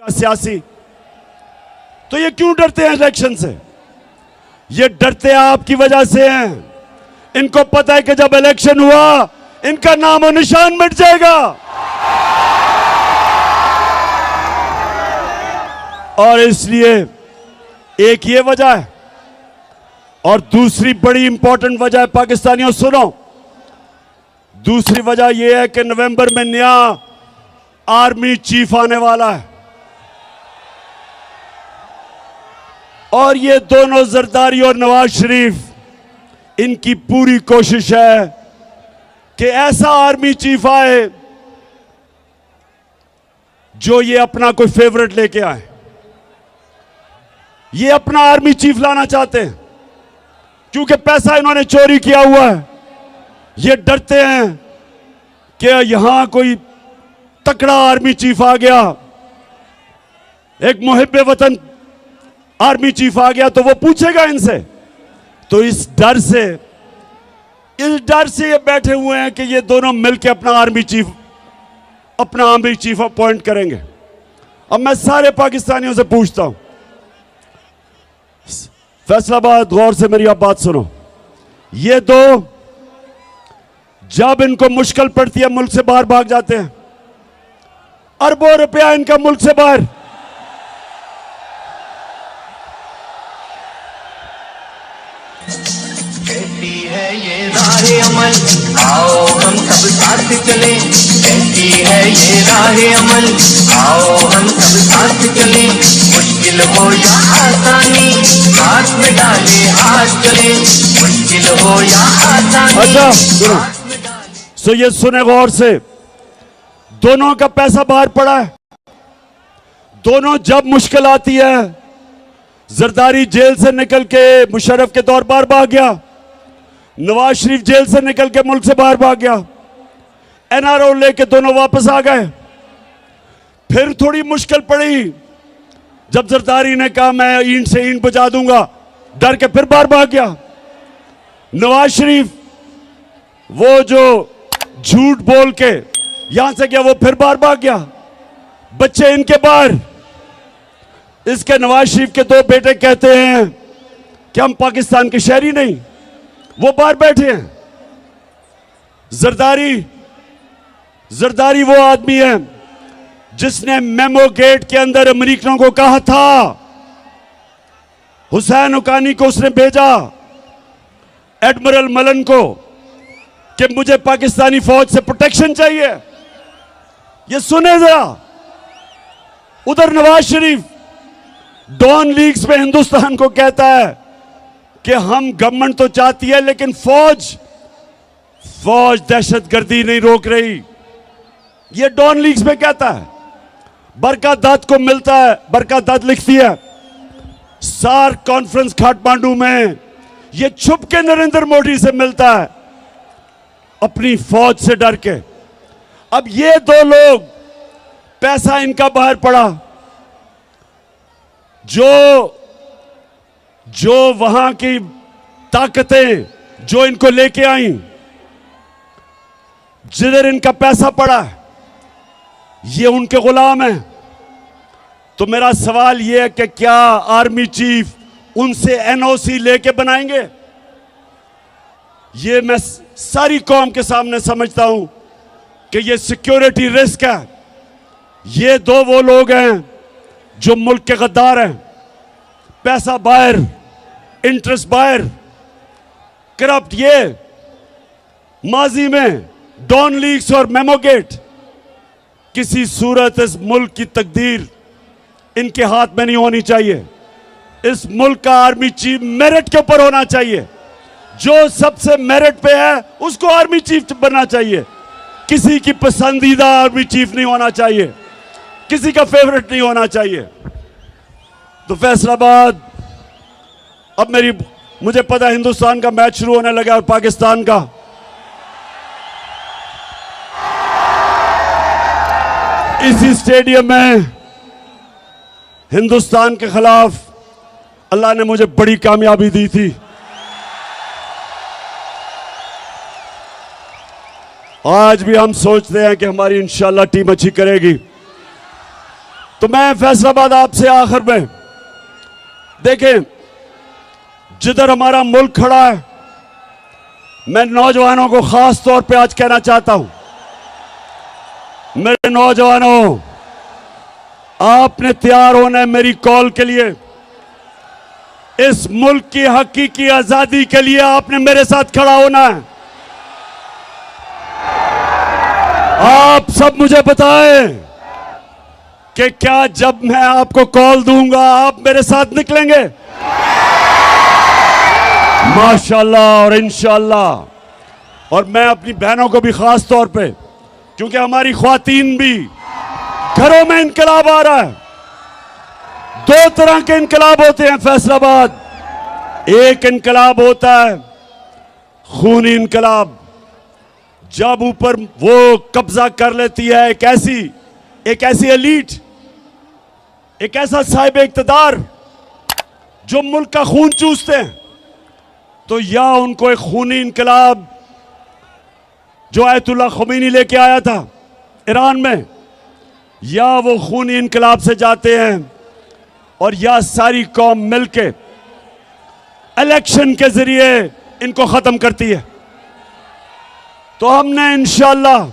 सियासी, तो ये क्यों डरते हैं इलेक्शन से? ये डरते आपकी वजह से हैं। इनको पता है कि जब इलेक्शन हुआ इनका नाम और निशान मिट जाएगा। और इसलिए एक ये वजह है, और दूसरी बड़ी इंपॉर्टेंट वजह है, पाकिस्तानियों सुनो, दूसरी वजह यह है कि नवंबर में नया आर्मी चीफ आने वाला है। और ये दोनों जरदारी और नवाज शरीफ, इनकी पूरी कोशिश है कि ऐसा आर्मी चीफ आए जो ये अपना कोई फेवरेट लेके आए। ये अपना आर्मी चीफ लाना चाहते हैं क्योंकि पैसा इन्होंने चोरी किया हुआ है। ये डरते हैं कि यहां कोई तकड़ा आर्मी चीफ आ गया, एक मुहिब्बे वतन आर्मी चीफ आ गया तो वो पूछेगा इनसे। तो इस डर से ये बैठे हुए हैं कि ये दोनों मिलकर अपना आर्मी चीफ अपॉइंट करेंगे। अब मैं सारे पाकिस्तानियों से पूछता हूं, फैसलाबाद, गौर से मेरी आप बात सुनो। ये दो जब इनको मुश्किल पड़ती है मुल्क से बाहर भाग जाते हैं। अरबों रुपया इनका मुल्क से बाहर। कहती है ये राहे अमल, आओ हम सब साथ चले। कहती है ये राहे अमल, आओ हम सब साथ चले। मुश्किल हो या आसानी, हाथ में डाले हाथ चले। मुश्किल हो या आसानी, हाथ में डाले। सो ये सुने गौर से, दोनों का पैसा बाहर पड़ा है। दोनों जब मुश्किल आती है, जरदारी जेल से निकल के मुशर्रफ के दौर बाहर भाग गया, नवाज शरीफ जेल से निकल के मुल्क से बाहर भाग गया, एनआरओ लेके दोनों वापस आ गए। फिर थोड़ी मुश्किल पड़ी जब जरदारी ने कहा मैं ईंट से ईंट बजा दूंगा, डर के फिर बाहर भाग गया। नवाज शरीफ वो जो झूठ बोल के यहां से गया, वो फिर बाहर भाग गया। बच्चे इनके बाहर। इसके नवाज शरीफ के दो बेटे कहते हैं कि हम पाकिस्तान के शहरी नहीं, वो बाहर बैठे हैं। जरदारी वो आदमी है जिसने मेमो गेट के अंदर अमेरिकनों को कहा था, हुसैन हुकानी को उसने भेजा, एडमिरल मलन को, कि मुझे पाकिस्तानी फौज से प्रोटेक्शन चाहिए। ये सुने जरा, उधर नवाज शरीफ डॉन लीग्स में हिंदुस्तान को कहता है कि हम गवर्नमेंट तो चाहती है लेकिन फौज दहशतगर्दी नहीं रोक रही। ये डॉन लीग्स में कहता है। बरका दत्त को मिलता है, बरका दत्त लिखती है सार्क कॉन्फ्रेंस काठमांडू में, ये छुप के नरेंद्र मोदी से मिलता है अपनी फौज से डर के। अब ये दो लोग, पैसा इनका बाहर पड़ा, जो वहां की ताकतें जो इनको लेके आई, जिधर इनका पैसा पड़ा, ये उनके गुलाम हैं। तो मेरा सवाल यह है कि क्या आर्मी चीफ उनसे एनओसी लेके बनाएंगे? ये मैं सारी कौम के सामने समझता हूं कि ये सिक्योरिटी रिस्क है। ये दो वो लोग हैं जो मुल्क के गद्दार हैं। पैसा बाहर, इंटरेस्ट बाहर, करप्ट। ये माजी में डॉन लीग्स और मेमोगेट, किसी सूरत इस मुल्क की तकदीर इनके हाथ में नहीं होनी चाहिए। इस मुल्क का आर्मी चीफ मेरिट के ऊपर होना चाहिए। जो सबसे मेरिट पे है उसको आर्मी चीफ बनना चाहिए। किसी की पसंदीदा आर्मी चीफ नहीं होना चाहिए, किसी का फेवरेट नहीं होना चाहिए। तो फैसलाबाद, अब मुझे पता है हिंदुस्तान का मैच शुरू होने लगा और पाकिस्तान का। इसी स्टेडियम में हिंदुस्तान के खिलाफ अल्लाह ने मुझे बड़ी कामयाबी दी थी। आज भी हम सोचते हैं कि हमारी इंशाल्लाह टीम अच्छी करेगी। तो मैं फैसलाबाद आपसे आखिर में, देखें जिधर हमारा मुल्क खड़ा है, मैं नौजवानों को खास तौर पे आज कहना चाहता हूं, मेरे नौजवानों, आपने तैयार होना है मेरी कॉल के लिए। इस मुल्क की हकीकी आजादी के लिए आपने मेरे साथ खड़ा होना है। आप सब मुझे बताएं कि क्या जब मैं आपको कॉल दूंगा आप मेरे साथ निकलेंगे? माशाल्लाह और इंशाल्लाह। और मैं अपनी बहनों को भी खास तौर पे, क्योंकि हमारी ख्वातीन भी घरों में इनकलाब आ रहा है। दो तरह के इनकलाब होते हैं फैसलाबाद। एक इनकलाब होता है खूनी इनकलाब, जब ऊपर वो कब्जा कर लेती है एक ऐसी एलीट, एक ऐसा साहिब इख्तिदार जो मुल्क का खून चूसते हैं, तो या उनको एक खूनी इनकलाब जो आयतुल्लाह ख़ुमैनी लेके आया था ईरान में, या वो खूनी इनकलाब से जाते हैं और या सारी कौम मिलके इलेक्शन के जरिए इनको खत्म करती है। तो हमने इंशाल्लाह,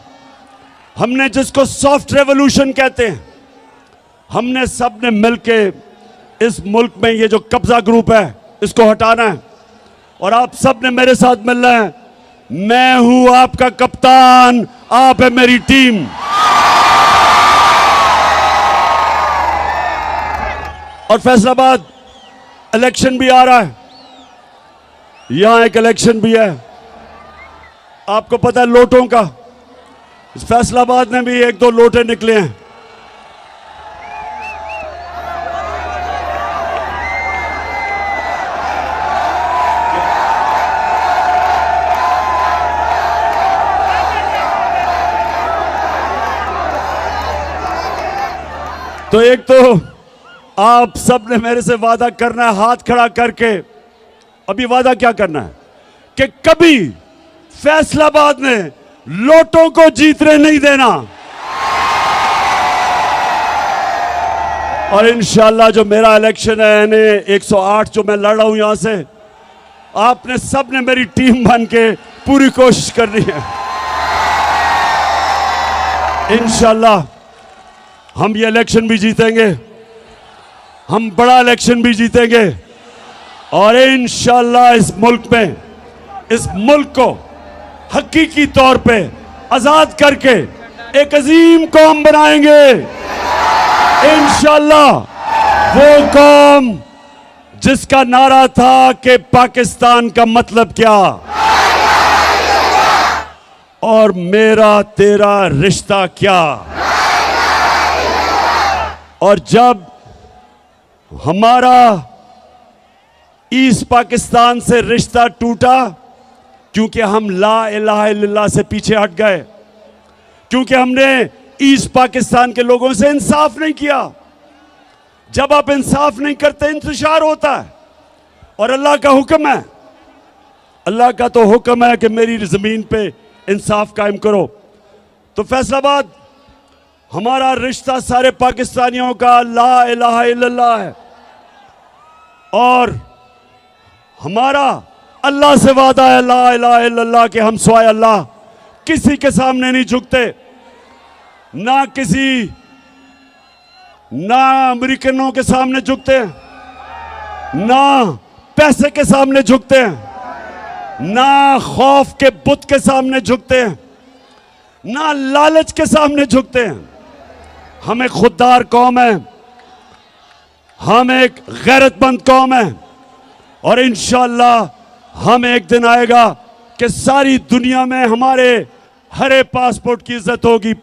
हमने जिसको सॉफ्ट रेवोल्यूशन कहते हैं, हमने सबने मिलके इस मुल्क में ये जो कब्जा ग्रुप है इसको हटाना है। और आप सबने मेरे साथ मिलना है। मैं हूं आपका कप्तान, आप है मेरी टीम। और फैसलाबाद इलेक्शन भी आ रहा है, यहां एक इलेक्शन भी है, आपको पता है लोटों का। इस फैसलाबाद में भी 1-2 लोटे निकले हैं। तो एक तो आप सब ने मेरे से वादा करना है हाथ खड़ा करके। अभी वादा क्या करना है कि कभी फैसलाबाद में लोटों को जीतने नहीं देना। और इंशाल्लाह जो मेरा इलेक्शन है यानी 108 जो मैं लड़ रहा हूं यहां से, आपने सबने मेरी टीम बन के पूरी कोशिश करनी है। इंशाल्लाह हम ये इलेक्शन भी जीतेंगे, हम बड़ा इलेक्शन भी जीतेंगे। और इंशाल्लाह इस मुल्क को हकीकी तौर पे आजाद करके एक अजीम कौम बनाएंगे। इंशाल्लाह वो कौम जिसका नारा था कि पाकिस्तान का मतलब क्या और मेरा तेरा रिश्ता क्या। और जब हमारा ईस्ट पाकिस्तान से रिश्ता टूटा, क्योंकि हम ला इलाहा इल्लल्लाह से पीछे हट गए, क्योंकि हमने ईस्ट पाकिस्तान के लोगों से इंसाफ नहीं किया। जब आप इंसाफ नहीं करते इंतशार होता है। और अल्लाह का हुक्म है, अल्लाह का तो हुक्म है कि मेरी जमीन पे इंसाफ कायम करो। तो फैसलाबाद हमारा रिश्ता सारे पाकिस्तानियों का ला इलाहा इल्लल्लाह है। और हमारा अल्लाह से वादा है ला इलाहा इल्लल्लाह के हम सिवाय अल्लाह किसी के सामने नहीं झुकते। ना अमेरिकनों के सामने झुकते हैं, ना पैसे के सामने झुकते हैं, ना खौफ के बुत के सामने झुकते हैं, ना लालच के सामने झुकते हैं। हम एक खुददार कौम है, हम एक गैरतमंद कौम है। और इंशाअल्लाह हम एक दिन आएगा कि सारी दुनिया में हमारे हरे पासपोर्ट की इज्जत होगी।